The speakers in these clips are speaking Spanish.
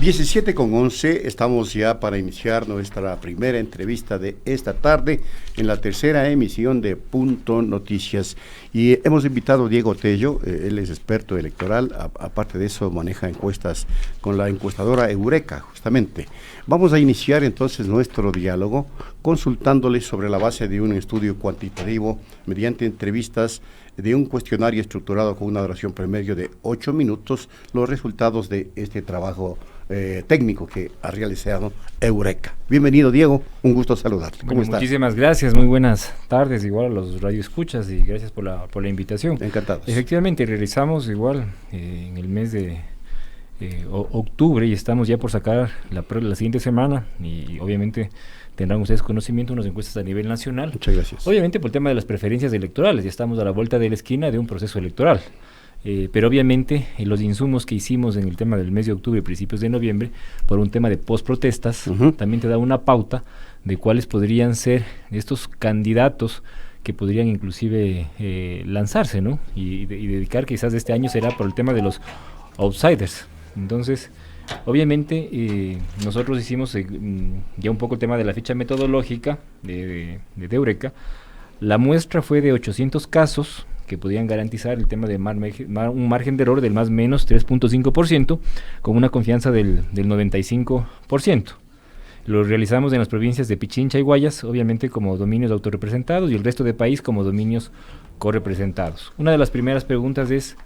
17:11, estamos ya para iniciar nuestra primera entrevista de esta tarde en la tercera emisión de Punto Noticias. Y hemos invitado a Diego Tello, él es experto electoral, aparte de eso maneja encuestas con la encuestadora Eureka, justamente. Vamos a iniciar entonces nuestro diálogo consultándole sobre la base de un estudio cuantitativo mediante entrevistas de un cuestionario estructurado con una duración promedio de 8 minutos, los resultados de este trabajo técnico que ha realizado Eureka. Bienvenido, Diego, un gusto saludarte. ¿Cómo estás? Muchísimas gracias, muy buenas tardes, igual a los radioescuchas y gracias por la invitación. Encantados. Efectivamente, realizamos igual en el mes de octubre y estamos ya por sacar la siguiente semana y obviamente tendrán ustedes conocimiento de unas encuestas a nivel nacional. Muchas gracias. Obviamente por el tema de las preferencias electorales, ya estamos a la vuelta de la esquina de un proceso electoral. Pero obviamente los insumos que hicimos en el tema del mes de octubre y principios de noviembre, por un tema de post-protestas, también te da una pauta de cuáles podrían ser estos candidatos que podrían inclusive lanzarse, ¿no? Y dedicar quizás este año será por el tema de los outsiders. Entonces, obviamente nosotros hicimos ya un poco el tema de la ficha metodológica de Eureka. La muestra fue de 800 casos que podían garantizar el tema de un margen de error del más o menos 3.5%, con una confianza del 95%. Lo realizamos en las provincias de Pichincha y Guayas, obviamente como dominios autorrepresentados, y el resto del país como dominios correpresentados. Una de las primeras preguntas es,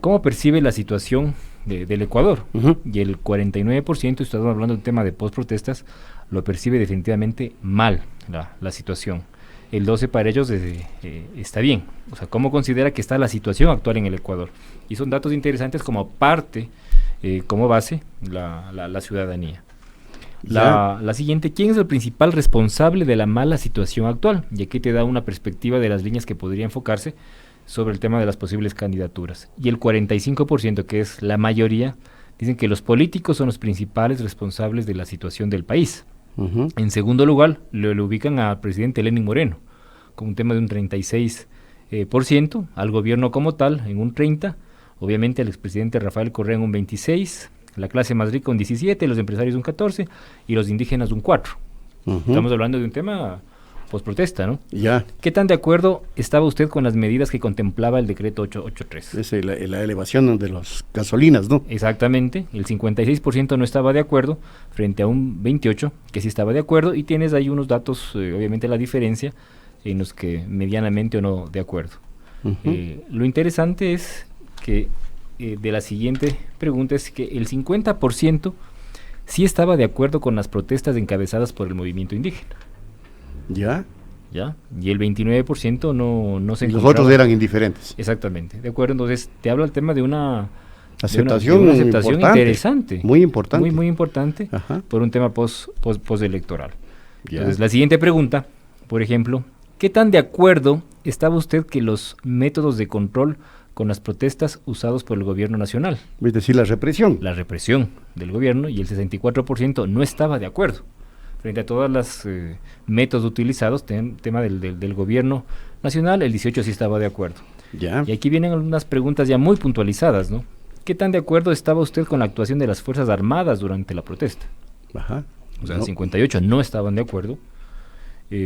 ¿cómo percibe la situación del Ecuador? Y el 49%, estamos hablando del tema de post-protestas, lo percibe definitivamente mal la situación. El 12% para ellos está bien. O sea, ¿cómo considera que está la situación actual en el Ecuador? Y son datos interesantes como parte, como base, la ciudadanía. La siguiente, ¿quién es el principal responsable de la mala situación actual? Y aquí te da una perspectiva de las líneas que podría enfocarse sobre el tema de las posibles candidaturas. Y el 45%, que es la mayoría, dicen que los políticos son los principales responsables de la situación del país. En segundo lugar, lo ubican al presidente Lenín Moreno, con un tema de un 36%, al gobierno como tal en un 30%, obviamente al expresidente Rafael Correa en un 26%, la clase más rica un 17%, los empresarios un 14% y los indígenas un 4%. Estamos hablando de un tema post-protesta, ¿no? Ya. ¿Qué tan de acuerdo estaba usted con las medidas que contemplaba el decreto 883? Es la elevación de las gasolinas, ¿no? Exactamente, el 56% no estaba de acuerdo, frente a un 28% que sí estaba de acuerdo, y tienes ahí unos datos, obviamente la diferencia, en los que medianamente o no de acuerdo. Lo interesante es que de la siguiente pregunta es que el 50% sí estaba de acuerdo con las protestas encabezadas por el movimiento indígena. ¿Ya? Y el 29% no se encontraba. Los otros eran indiferentes. Exactamente, de acuerdo. Entonces te habla el tema de una aceptación interesante. Muy importante. Muy importante. Por un tema postelectoral. Ya. Entonces la siguiente pregunta, por ejemplo, ¿qué tan de acuerdo estaba usted que los métodos de control con las protestas usados por el gobierno nacional? Es decir, la represión. La represión del gobierno, y el 64% no estaba de acuerdo. Frente a todos los métodos utilizados, tema del gobierno nacional, el 18% sí estaba de acuerdo. Ya. Y aquí vienen algunas preguntas ya muy puntualizadas, ¿no? ¿Qué tan de acuerdo estaba usted con la actuación de las Fuerzas Armadas durante la protesta? O sea, 58% no estaban de acuerdo,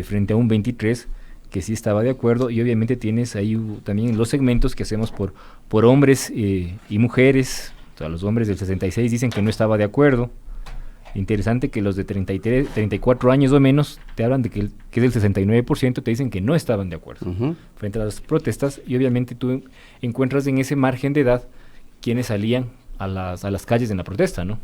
frente a un 23% que sí estaba de acuerdo, y obviamente tienes ahí también los segmentos que hacemos por hombres y mujeres. O sea, los hombres del 66% dicen que no estaba de acuerdo. Interesante que los de 33, 34 años o menos te hablan de que es el 69%, te dicen que no estaban de acuerdo frente a las protestas, y obviamente tú encuentras en ese margen de edad quienes salían a las calles en la protesta, ¿no?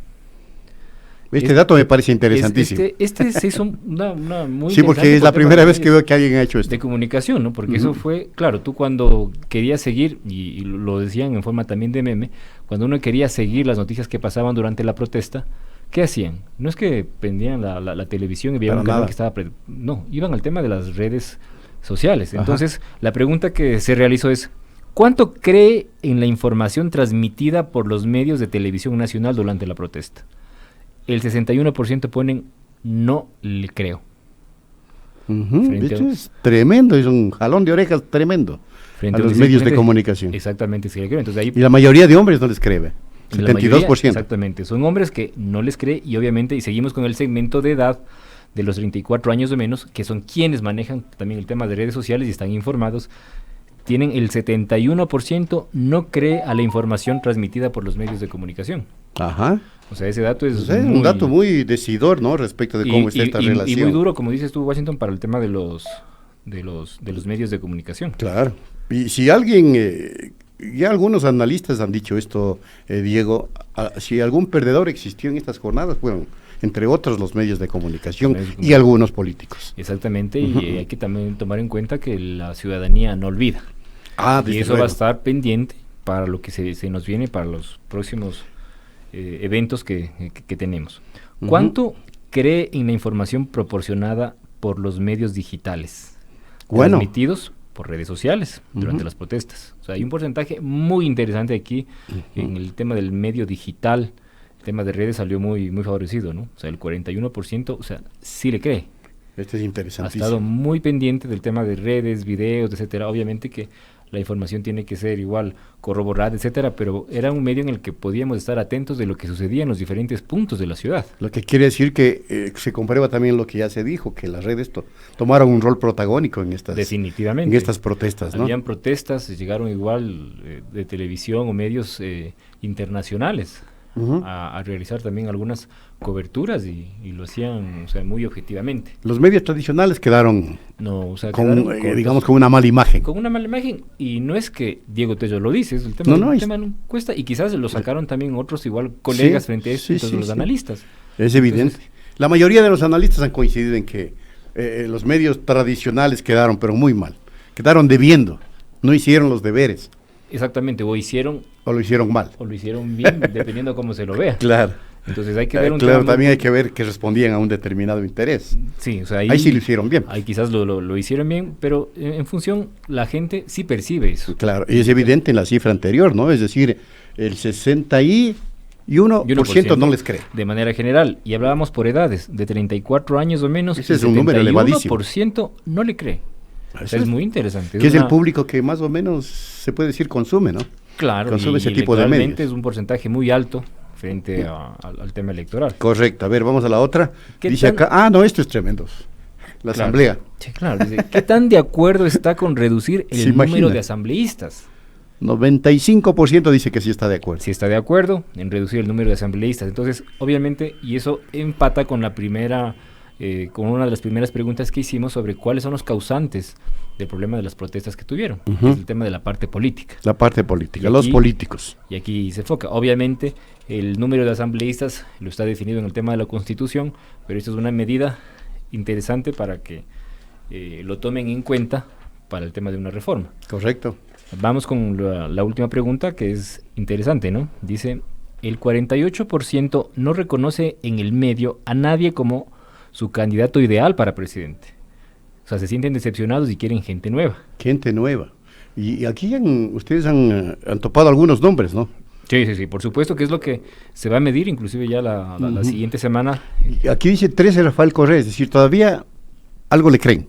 Este dato me parece interesantísimo. Este se hizo una muy sí, porque es la primera vez que veo que alguien ha hecho esto. De comunicación, ¿no? Porque eso fue, claro, tú cuando querías seguir, y lo decían en forma también de meme, cuando uno quería seguir las noticias que pasaban durante la protesta, ¿qué hacían? No es que prendían la televisión y veían un canal que estaba... No, iban al tema de las redes sociales. Entonces, la pregunta que se realizó es, ¿cuánto cree en la información transmitida por los medios de televisión nacional durante la protesta? El 61% ponen, no le creo. Esto es tremendo, es un jalón de orejas tremendo a los medios de comunicación. Exactamente, sí le creo. Entonces, ahí, y la mayoría de hombres no les cree. La mayoría, 72%. exactamente, son hombres que no les cree y obviamente, y seguimos con el segmento de edad de los 34 años o menos, que son quienes manejan también el tema de redes sociales y están informados, tienen el 71% no cree a la información transmitida por los medios de comunicación. Ajá. O sea, ese dato es un dato muy decidor, ¿no? Respecto de cómo está esta relación. Y muy duro, como dices tú, Washington, para el tema de los medios de comunicación. Claro. Y si alguien, ya algunos analistas han dicho esto, Diego, si algún perdedor existió en estas jornadas, fueron, entre otros, los medios de comunicación y algunos políticos. Exactamente, y hay que también tomar en cuenta que la ciudadanía no olvida. Y eso va a estar pendiente para lo que se nos viene para los próximos eventos que tenemos. ¿Cuánto cree en la información proporcionada por los medios digitales? Transmitidos por redes sociales durante las protestas. O sea, hay un porcentaje muy interesante aquí en el tema del medio digital. El tema de redes salió muy favorecido, ¿no? O sea, el 41%, o sea, sí le cree. Este es interesantísimo. Ha estado muy pendiente del tema de redes, videos, etcétera. Obviamente que la información tiene que ser igual corroborada, etcétera, pero era un medio en el que podíamos estar atentos de lo que sucedía en los diferentes puntos de la ciudad. Lo que quiere decir que se comprueba también lo que ya se dijo, que las redes tomaron un rol protagónico en estas, definitivamente, en estas protestas, ¿no? Habían protestas, llegaron igual de televisión o medios internacionales a realizar también algunas coberturas y lo hacían, o sea, muy objetivamente. Los medios tradicionales quedaron, digamos, con una mala imagen. Con una mala imagen, y no es que Diego Tello lo dice, es el tema, tema no encuesta, y quizás lo sacaron también otros igual colegas frente a esto, los analistas. Es evidente. Entonces, la mayoría de los analistas han coincidido en que los medios tradicionales quedaron, pero muy mal. Quedaron debiendo, no hicieron los deberes. Exactamente, o lo hicieron mal. O lo hicieron bien, dependiendo de cómo se lo vea. Claro. Entonces hay que ver también hay que ver que respondían a un determinado interés. Sí, o sea, ahí sí lo hicieron bien. Ahí quizás lo hicieron bien, pero en función, la gente sí percibe eso. Claro, y es evidente en la cifra anterior, ¿no? Es decir, el 61% no les cree. De manera general, y hablábamos por edades, de 34 años o menos, ese es un número elevadísimo. 71% no le cree. O sea, es muy interesante. Que es el público que más o menos, se puede decir, consume, ¿no? Claro, consume ese tipo de medios. Es un porcentaje muy alto frente al tema electoral. Correcto. A ver, vamos a la otra. Dice acá, esto es tremendo. La asamblea. Sí, claro. Dice, ¿qué tan de acuerdo está con reducir el número de asambleístas? 95% dice que sí está de acuerdo. Sí está de acuerdo en reducir el número de asambleístas. Entonces, obviamente, y eso empata con la primera... con una de las primeras preguntas que hicimos sobre cuáles son los causantes del problema de las protestas que tuvieron, que es el tema de la parte política. La parte política, los políticos. Y aquí se enfoca. Obviamente, el número de asambleístas lo está definido en el tema de la Constitución, pero esto es una medida interesante para que lo tomen en cuenta para el tema de una reforma. Correcto. Vamos con la última pregunta, que es interesante, ¿no? Dice, el 48% no reconoce en el medio a nadie como su candidato ideal para presidente. O sea, se sienten decepcionados y quieren gente nueva. Gente nueva. Y aquí ustedes han topado algunos nombres, ¿no? Sí, por supuesto que es lo que se va a medir, inclusive ya la siguiente semana. Aquí dice 13 Rafael Correa, es decir, todavía algo le creen.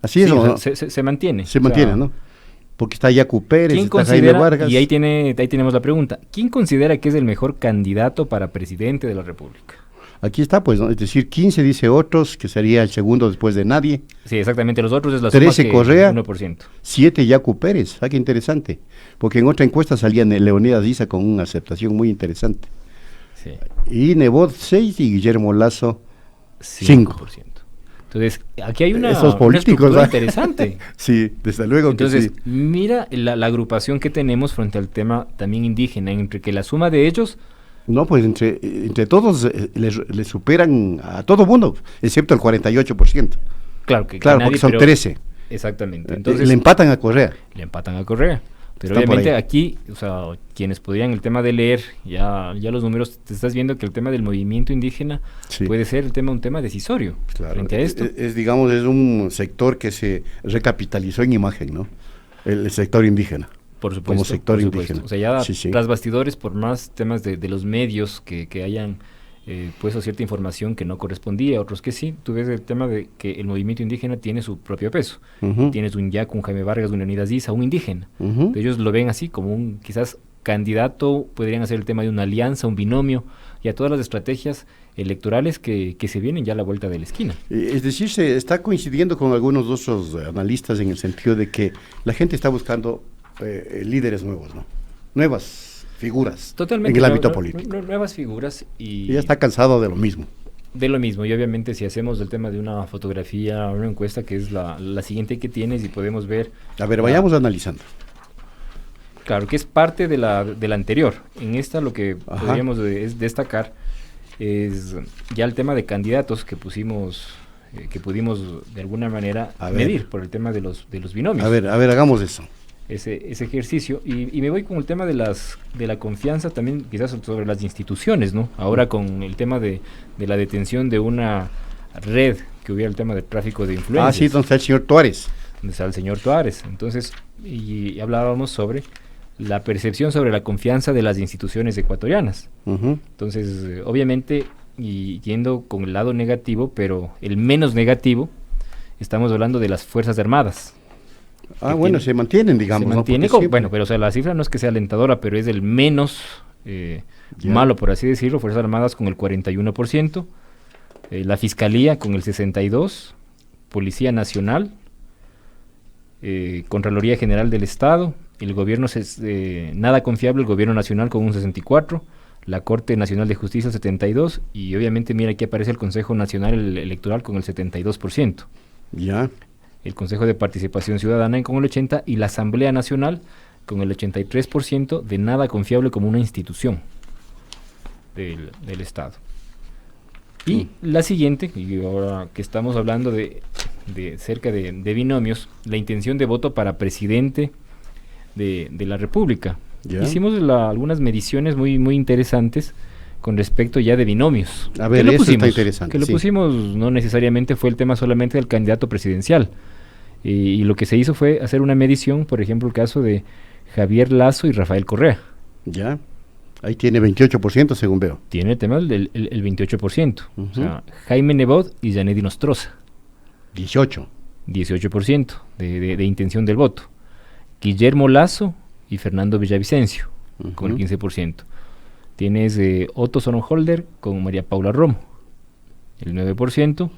Así es, ¿no? Se mantiene. Se mantiene, ¿no? Porque está Yacu Pérez, está Jaime Vargas. Y ahí tenemos la pregunta. ¿Quién considera que es el mejor candidato para presidente de la República? Aquí está, pues, ¿no? Es decir, 15 dice otros, que sería el segundo después de nadie. Sí, exactamente, los otros es la 13 suma que Correa, 1%. 7 Yacu Pérez, qué interesante, porque en otra encuesta salía Leonidas Diza con una aceptación muy interesante. Sí. Y Nebot 6 y Guillermo Lazo 5%. Entonces, aquí hay una estructura interesante. Sí, desde luego. Entonces, que sí. Mira la agrupación que tenemos frente al tema también indígena, entre que la suma de ellos... No, pues entre todos le superan a todo mundo, excepto el 48%. Claro, porque son 13. Exactamente. Entonces, le empatan a Correa. Pero obviamente aquí, o sea, quienes podrían el tema de leer, ya los números, te estás viendo que el tema del movimiento indígena puede ser un tema decisorio. Claro, frente a esto. Digamos, es un sector que se recapitalizó en imagen, ¿no? El sector indígena. Por supuesto, como sector indígena. O sea, ya tras bastidores, por más temas de los medios que hayan puesto cierta información que no correspondía, otros que sí, tú ves el tema de que el movimiento indígena tiene su propio peso. Tienes un Yacu, un Jaime Vargas, un Leonidas Diza, un indígena. Ellos lo ven así como quizás candidato podrían hacer el tema de una alianza, un binomio, y a todas las estrategias electorales que se vienen ya a la vuelta de la esquina. Es decir, se está coincidiendo con algunos otros analistas en el sentido de que la gente está buscando líderes nuevos, ¿no? Nuevas figuras. Totalmente, en el ámbito político. Nuevas figuras y ya está cansado de lo mismo. De lo mismo, y obviamente si hacemos el tema de una fotografía, una encuesta, que es la siguiente que tienes, y podemos ver... A ver, vayamos analizando. Claro, que es parte de la anterior. En esta lo que podríamos es destacar es ya el tema de candidatos que pusimos, que pudimos de alguna manera medir por el tema de los binomios. A ver, hagamos eso. Ese ejercicio, y me voy con el tema de la confianza también, quizás sobre las instituciones, ¿no? Ahora con el tema de la detención de una red que hubiera el tema del tráfico de influencias. Sí, donde está el señor Tuárez. Donde está el señor Tuárez. Entonces, y hablábamos sobre la percepción sobre la confianza de las instituciones ecuatorianas. Entonces, obviamente, y yendo con el lado negativo, pero el menos negativo, estamos hablando de las Fuerzas Armadas. Bueno, se mantienen, digamos. Se mantiene, bueno, pero o sea, la cifra no es que sea alentadora, pero es el menos malo, por así decirlo. Fuerzas Armadas con el 41%, la Fiscalía con el 62%, Policía Nacional, Contraloría General del Estado, el gobierno nada confiable, el Gobierno Nacional con un 64%, la Corte Nacional de Justicia 72%, y obviamente mira aquí aparece el Consejo Nacional Electoral con el 72%. Ya. El Consejo de Participación Ciudadana con el 80% y la Asamblea Nacional con el 83% de nada confiable como una institución del Estado. Y la siguiente, y ahora que estamos hablando de cerca de binomios, la intención de voto para presidente de la República. Hicimos algunas mediciones muy, muy interesantes con respecto ya de binomios. A ver, eso está interesante. Que lo pusimos no necesariamente fue el tema solamente del candidato presidencial. Y lo que se hizo fue hacer una medición, por ejemplo, el caso de Javier Lasso y Rafael Correa. Ya, ahí tiene 28% según veo. Tiene el tema del 28%. O sea, Jaime Nebot y Yanedi Nostroza. 18% de intención del voto. Guillermo Lasso y Fernando Villavicencio, con el 15%. Tienes Otto Sonnenholder con María Paula Romo, el 9%.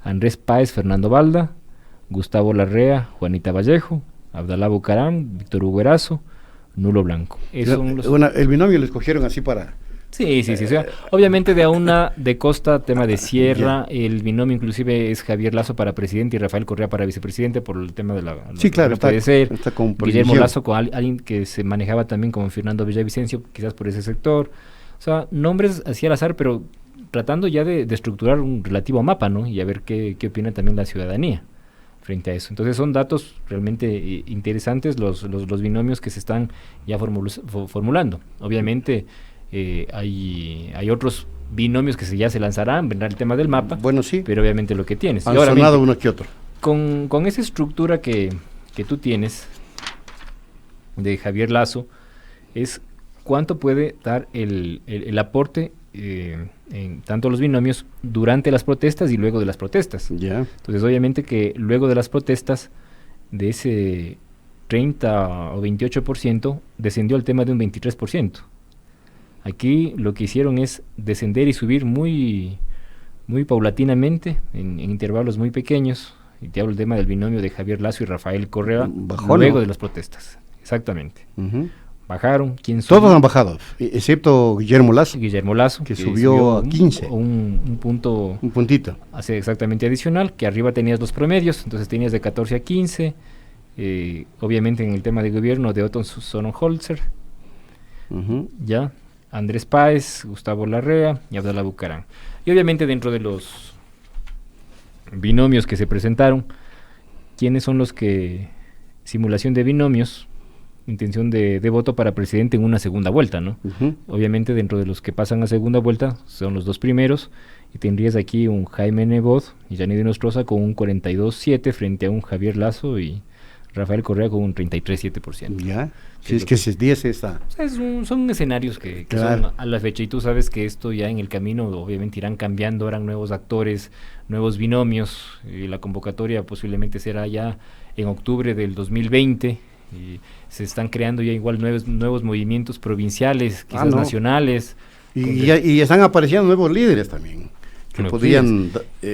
Andrés Páez, Fernando Balda, Gustavo Larrea, Juanita Vallejo, Abdalá Bucaram, Víctor Hugo Erazo, Nulo Blanco. El binomio lo escogieron así para... Sí. O sea, obviamente de costa, tema de sierra, el binomio inclusive es Javier Lasso para presidente y Rafael Correa para vicepresidente por el tema de la... Sí, claro, puede ser. Está con Guillermo Lasso con alguien que se manejaba también como Fernando Villavicencio, quizás por ese sector. O sea, nombres así al azar, pero tratando ya de estructurar un relativo mapa, ¿no? Y a ver qué opina también la ciudadanía frente a eso. Entonces son datos realmente interesantes los binomios que se están ya formulando. Obviamente hay otros binomios que ya se lanzarán, vendrá el tema del mapa. Bueno, sí. Pero obviamente lo que tienes. Han sonado uno que otro. Con esa estructura que tú tienes de Javier Lasso, es cuánto puede dar el aporte en tanto los binomios durante las protestas y luego de las protestas. Entonces obviamente que luego de las protestas de ese 30 o 28% descendió al tema de un 23%. Aquí lo que hicieron es descender y subir muy, muy paulatinamente, en intervalos muy pequeños. Y te hablo del tema del binomio de Javier Lasso y Rafael Correa luego de las protestas. Exactamente. Bajaron. Todos han bajado, excepto Guillermo Lasso. Que subió a 15. Un puntito. Hace exactamente adicional, que arriba tenías los promedios, entonces tenías de 14 a 15. Obviamente en el tema de gobierno de Otto Sonnenholzer. Ya. Andrés Páez, Gustavo Larrea y Abdalá Bucaram. Y obviamente dentro de los binomios que se presentaron, ¿quiénes son los que simulación de binomios, intención de voto para presidente en una segunda vuelta, ¿no? Obviamente dentro de los que pasan a segunda vuelta son los dos primeros, y tendrías aquí un Jaime Nebot y Yanedi Nostroza con un 42.7 frente a un Javier Lasso y Rafael Correa con un 33.7%. Ya, si es que se dice esta... O sea, son escenarios que son a la fecha, y tú sabes que esto ya en el camino obviamente irán cambiando, harán nuevos actores, nuevos binomios, y la convocatoria posiblemente será ya en octubre del 2020, Y se están creando ya igual nuevos movimientos provinciales, quizás nacionales. Y están apareciendo nuevos líderes también, que podrían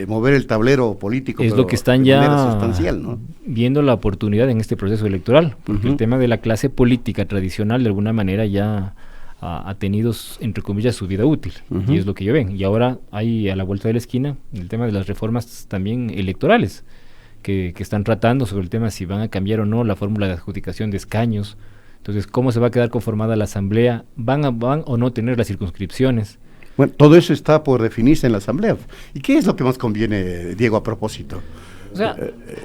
mover el tablero político. Es lo que están ya sustancial, ¿no? viendo la oportunidad en este proceso electoral, porque el tema de la clase política tradicional de alguna manera ya ha tenido, entre comillas, su vida útil, y es lo que yo ven. Y ahora hay a la vuelta de la esquina el tema de las reformas también electorales, que están tratando sobre el tema si van a cambiar o no la fórmula de adjudicación de escaños. Entonces, ¿cómo se va a quedar conformada la asamblea? ¿Van o no tener las circunscripciones? Bueno, todo eso está por definirse en la asamblea. ¿Y qué es lo que más conviene, Diego, a propósito? O sea,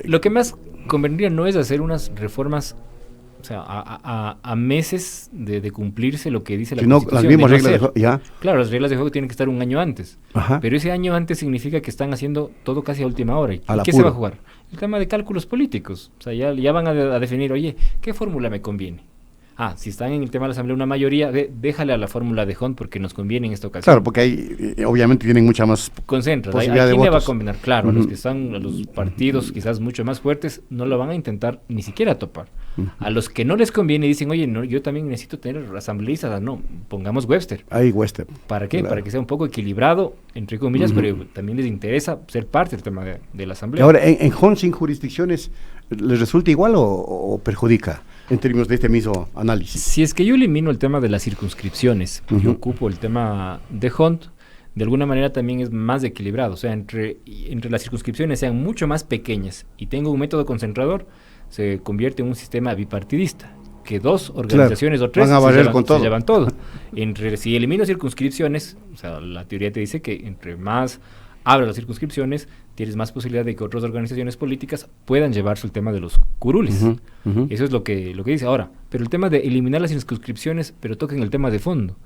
lo que más convendría no es hacer unas reformas, o sea, a meses de cumplirse lo que dice la Constitución. Las mismas reglas de juego, ya. Claro, las reglas de juego tienen que estar un año antes. Ajá. Pero ese año antes significa que están haciendo todo casi a última hora. ¿Y qué se va a jugar? El tema de cálculos políticos. O sea, ya van a definir, oye, ¿qué fórmula me conviene? Si están en el tema de la asamblea una mayoría, déjale a la fórmula de Hunt porque nos conviene en esta ocasión. Claro, porque ahí obviamente tienen mucha más posibilidad de votos. ¿A quién le va a convener? Claro, a los que están, a los partidos quizás mucho más fuertes, no lo van a intentar ni siquiera topar. A los que no les conviene dicen, oye, no, yo también necesito tener asambleístas, no, pongamos Webster. Ahí Webster. ¿Para qué? Claro. Para que sea un poco equilibrado, entre comillas, pero también les interesa ser parte del tema de la asamblea. Ahora, en Hunt sin jurisdicciones, ¿les resulta igual o perjudica? En términos de este mismo análisis. Si es que yo elimino el tema de las circunscripciones, yo ocupo el tema de Hunt, de alguna manera también es más equilibrado. O sea, entre las circunscripciones sean mucho más pequeñas y tengo un método concentrador, se convierte en un sistema bipartidista, que dos organizaciones o tres se llevan todo. Si elimino circunscripciones, o sea, la teoría te dice que entre más abras las circunscripciones, tienes más posibilidad de que otras organizaciones políticas puedan llevarse el tema de los curules. Eso es lo que dice ahora. Pero el tema de eliminar las circunscripciones, pero toquen el tema de fondo.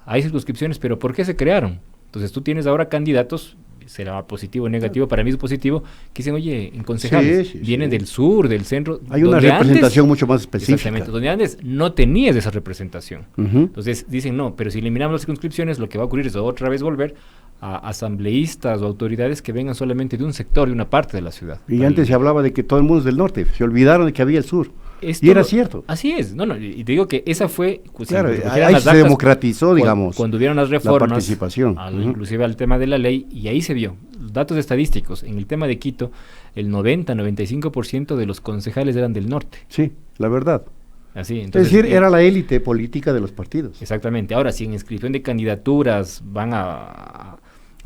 Hay circunscripciones, pero ¿por qué se crearon? Entonces tú tienes ahora candidatos, será positivo o negativo, para mí es positivo, que dicen, oye, en concejales, vienen del sur, del centro. Hay una representación mucho más específica. Exactamente, donde antes no tenías esa representación. Entonces dicen, no, pero si eliminamos las circunscripciones, lo que va a ocurrir es otra vez volver a asambleístas o autoridades que vengan solamente de un sector, de una parte de la ciudad. Y antes se hablaba de que todo el mundo es del norte, se olvidaron de que había el sur. Y era cierto. Así es, y te digo que esa fue... Pues, claro, ahí se democratizó, digamos, cuando hubieron las reformas, la participación. Inclusive al tema de la ley, y ahí se vio, datos estadísticos, en el tema de Quito, el 90-95% de los concejales eran del norte. Sí, la verdad. Así, entonces, es decir, era la élite política de los partidos. Exactamente. Ahora, si en inscripción de candidaturas van a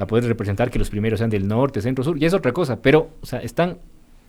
poder representar que los primeros sean del norte, centro, sur, ya es otra cosa, pero, o sea, están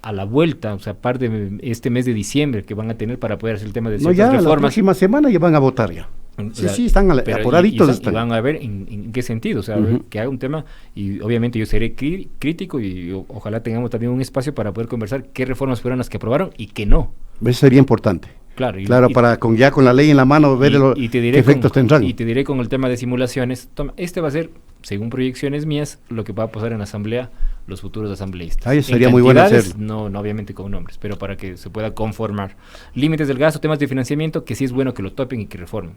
a la vuelta, o sea, par de este mes de diciembre que van a tener para poder hacer el tema de ciertas reformas. La próxima semana ya van a votar ya. Sí, están apuraditos. Y van a ver en qué sentido, o sea, que haga un tema, y obviamente yo seré crítico y ojalá tengamos también un espacio para poder conversar qué reformas fueron las que aprobaron y qué no. Eso sería importante. Claro, para ya con la ley en la mano ver qué efectos tendrán. Y te diré con el tema de simulaciones, este va a ser, según proyecciones mías, lo que va a pasar en la asamblea, los futuros asambleístas. Ahí sería muy bueno hacerlo. No obviamente con nombres, pero para que se pueda conformar. Límites del gasto, temas de financiamiento, que sí es bueno que lo topen y que reformen.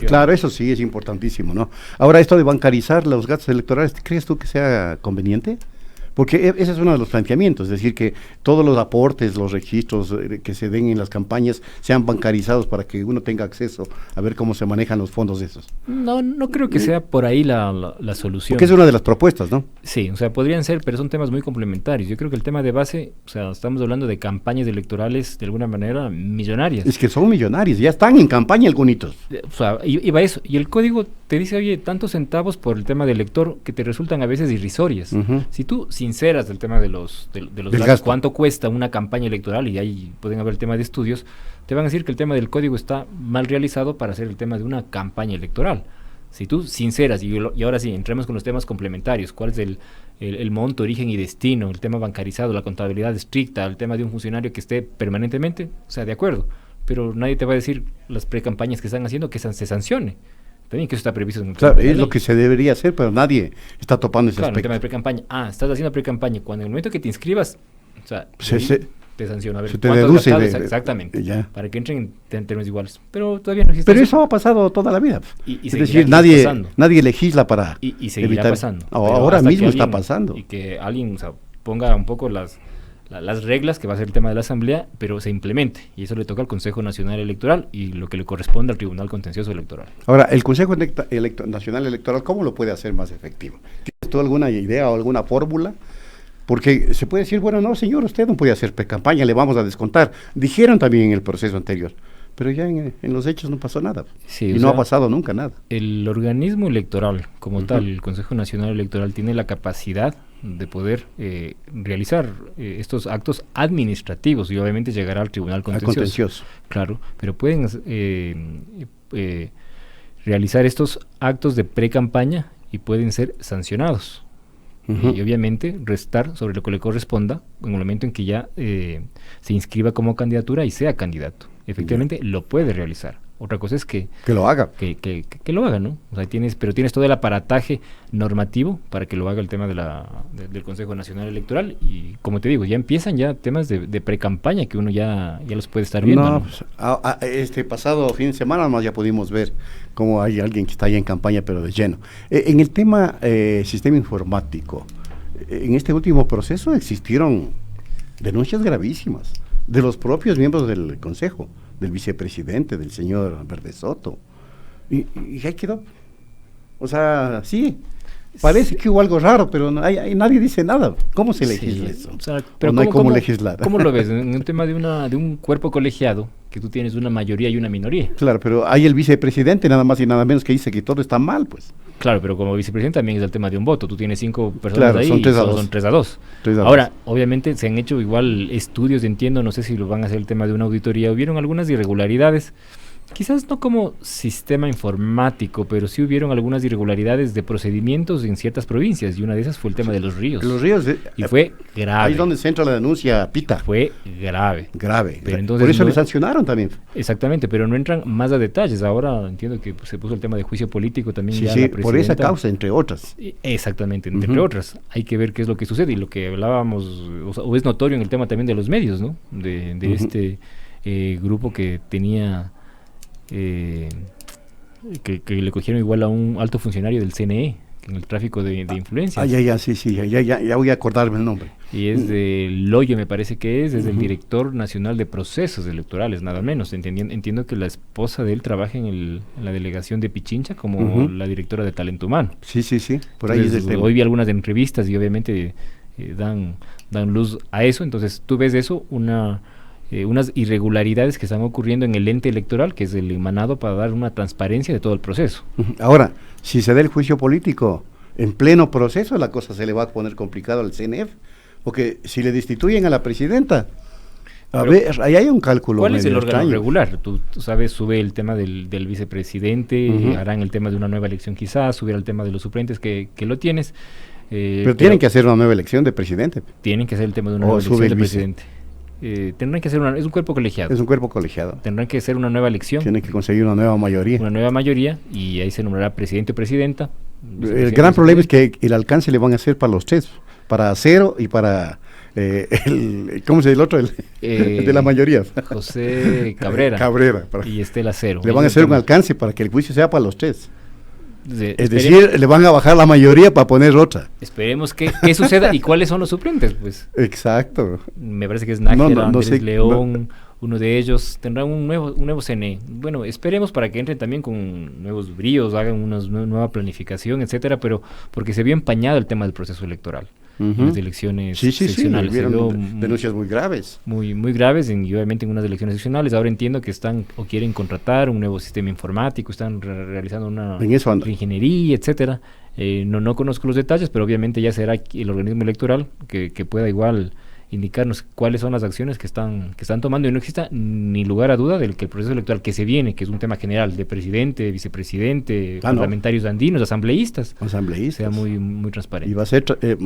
Claro, eso sí es importantísimo, ¿no? Ahora, esto de bancarizar los gastos electorales, ¿crees tú que sea conveniente? Porque ese es uno de los planteamientos, es decir, que todos los aportes, los registros que se den en las campañas sean bancarizados para que uno tenga acceso a ver cómo se manejan los fondos esos. No creo que sea por ahí la solución. Porque es una de las propuestas, ¿no? Sí, o sea, podrían ser, pero son temas muy complementarios. Yo creo que el tema de base, o sea, estamos hablando de campañas electorales de alguna manera millonarias. Es que son millonarios, ya están en campaña algunitos. O sea, iba eso. Y el código te dice, oye, tantos centavos por el tema del elector que te resultan a veces irrisorias. Si tú sinceras del tema de los gastos, cuánto cuesta una campaña electoral, y ahí pueden haber el tema de estudios, te van a decir que el tema del código está mal realizado para hacer el tema de una campaña electoral. Si tú sinceras, y ahora sí, entremos con los temas complementarios, cuál es el monto, origen y destino, el tema bancarizado, la contabilidad estricta, el tema de un funcionario que esté permanentemente, o sea, de acuerdo, pero nadie te va a decir las precampañas que están haciendo que se sancione. También que eso está previsto en el Claro, es lo que se debería hacer, pero nadie está topando ese aspecto. El tema de precampaña. Estás haciendo precampaña. Cuando en el momento que te inscribas, o sea, te sanciona. A ver, se te deduce exactamente. Para que entren en términos iguales. Pero todavía no existe. Pero eso ha pasado toda la vida. Y es decir, nadie legisla para y seguirá evitar. pasando. Ahora mismo está pasando. Y que alguien ponga un poco las las reglas, que va a ser el tema de la Asamblea, pero se implemente, y eso le toca al Consejo Nacional Electoral y lo que le corresponde al Tribunal Contencioso Electoral. Ahora, el Consejo Nacional Electoral, ¿cómo lo puede hacer más efectivo? ¿Tienes tú alguna idea o alguna fórmula? Porque se puede decir, bueno, no, señor, usted no puede hacer pre-campaña, le vamos a descontar. Dijeron también en el proceso anterior, pero ya en los hechos no pasó nada. Sí, y no ha pasado nunca nada. El organismo electoral, como tal, el Consejo Nacional Electoral, tiene la capacidad de poder realizar estos actos administrativos y obviamente llegará al Tribunal Contencioso. Claro, pero pueden realizar estos actos de pre-campaña y pueden ser sancionados. Y obviamente restar sobre lo que le corresponda en el momento en que ya se inscriba como candidatura y sea candidato. Efectivamente lo puede realizar. Otra cosa es que lo haga. Que lo haga, ¿no? O sea, tienes todo el aparataje normativo para que lo haga el tema del Consejo Nacional Electoral. Y como te digo, ya empiezan ya temas de pre-campaña que uno ya los puede estar viendo. No, pues, este pasado fin de semana más ya pudimos ver cómo hay alguien que está ahí en campaña, pero de lleno. En el tema sistema informático, en este último proceso existieron denuncias gravísimas de los propios miembros del Consejo, del vicepresidente, del señor Verde Soto, y ahí quedó. O sea, sí, parece que hubo algo raro, pero nadie dice nada. ¿Cómo se legisla eso? O sea, pero no hay cómo legislar. ¿Cómo lo ves? En un tema de un cuerpo colegiado, que tú tienes una mayoría y una minoría. Claro, pero hay el vicepresidente nada más y nada menos que dice que todo está mal, pues. Claro, pero como vicepresidente también es el tema de un voto. Tú tienes 5 personas ahí son y son 3-2. Ahora, obviamente se han hecho igual estudios, entiendo, no sé si lo van a hacer el tema de una auditoría. Hubieron algunas irregularidades, quizás no como sistema informático, pero sí hubieron algunas irregularidades de procedimientos en ciertas provincias, y una de esas fue el tema de los ríos. Los ríos. Y fue grave. Ahí es donde se entra la denuncia, Pita. Fue grave. Pero entonces por eso le sancionaron también. Exactamente, pero no entran más a detalles. Ahora entiendo que se puso el tema de juicio político también. Sí, por esa causa, entre otras. Exactamente, entre otras. Hay que ver qué es lo que sucede, y lo que hablábamos, o es notorio en el tema también de los medios, ¿no? De este grupo que tenía... que le cogieron igual a un alto funcionario del CNE en el tráfico de influencias. Ya voy a acordarme el nombre. Y es de Loyo, me parece que es del Director Nacional de Procesos Electorales, nada menos. Entiendo que la esposa de él trabaja en la delegación de Pichincha como la directora de Talento Humano. Sí, por ahí. Entonces, hoy vi algunas entrevistas y obviamente dan luz a eso. Entonces tú ves eso, unas irregularidades que están ocurriendo en el ente electoral, que es el emanado para dar una transparencia de todo el proceso. Ahora, si se da el juicio político en pleno proceso, la cosa se le va a poner complicado al CNF, porque si le destituyen a la presidenta, ver, ahí hay un cálculo. ¿Cuál es el órgano regular? Tú sabes, sube el tema del vicepresidente, harán el tema de una nueva elección quizás, subirá el tema de los suplentes que lo tienes. Pero tienen que hacer una nueva elección de presidente. Tienen que hacer el tema de una nueva elección de presidente. Tendrán que hacer es un cuerpo colegiado. Es un cuerpo colegiado. Tendrán que hacer una nueva elección. Tienen que conseguir una nueva mayoría. Una nueva mayoría, y ahí se nombrará presidente o presidenta. El gran problema es que el alcance le van a hacer para los tres, para Acero y para ¿cómo se dice el otro? El de la mayoría. Sucede Cabrera. Y Estela Acero. Le van a hacer un alcance para que el juicio sea para los tres. Es decir, le van a bajar la mayoría para poner otra. Esperemos que suceda. ¿Y cuáles son los suplentes? Pues exacto. Me parece que es Nájera, Andrés León, uno de ellos. Tendrá un nuevo CNE. Bueno, esperemos para que entren también con nuevos bríos, hagan una nueva planificación, etcétera, pero porque se vio empañado el tema del proceso electoral. En las elecciones seccionales. Denuncias muy graves. Muy graves, y obviamente en unas elecciones seccionales. Ahora entiendo que están o quieren contratar un nuevo sistema informático, están realizando una ingeniería, etcétera. No conozco los detalles, pero obviamente ya será el organismo electoral que pueda igual indicarnos cuáles son las acciones que están tomando, y no exista ni lugar a duda del que el proceso electoral que se viene, que es un tema general de presidente, vicepresidente, parlamentarios andinos, asambleístas, sea muy transparente. Y va a ser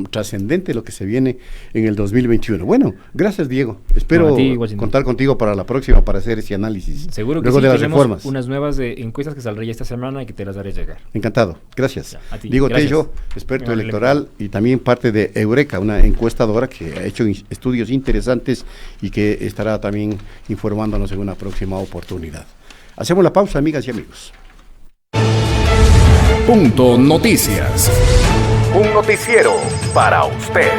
trascendente lo que se viene en el 2021. Bueno, gracias, Diego. Espero contar contigo para la próxima para hacer ese análisis. Seguro que luego sí, de las reformas. Unas nuevas encuestas que saldrán ya esta semana y que te las daré llegar. Encantado. Gracias. Diego Tello, experto electoral y también parte de Eureka, una encuestadora que ha hecho estudios interesantes y que estará también informándonos en una próxima oportunidad. Hacemos la pausa, amigas y amigos. Punto Noticias. Un noticiero para usted.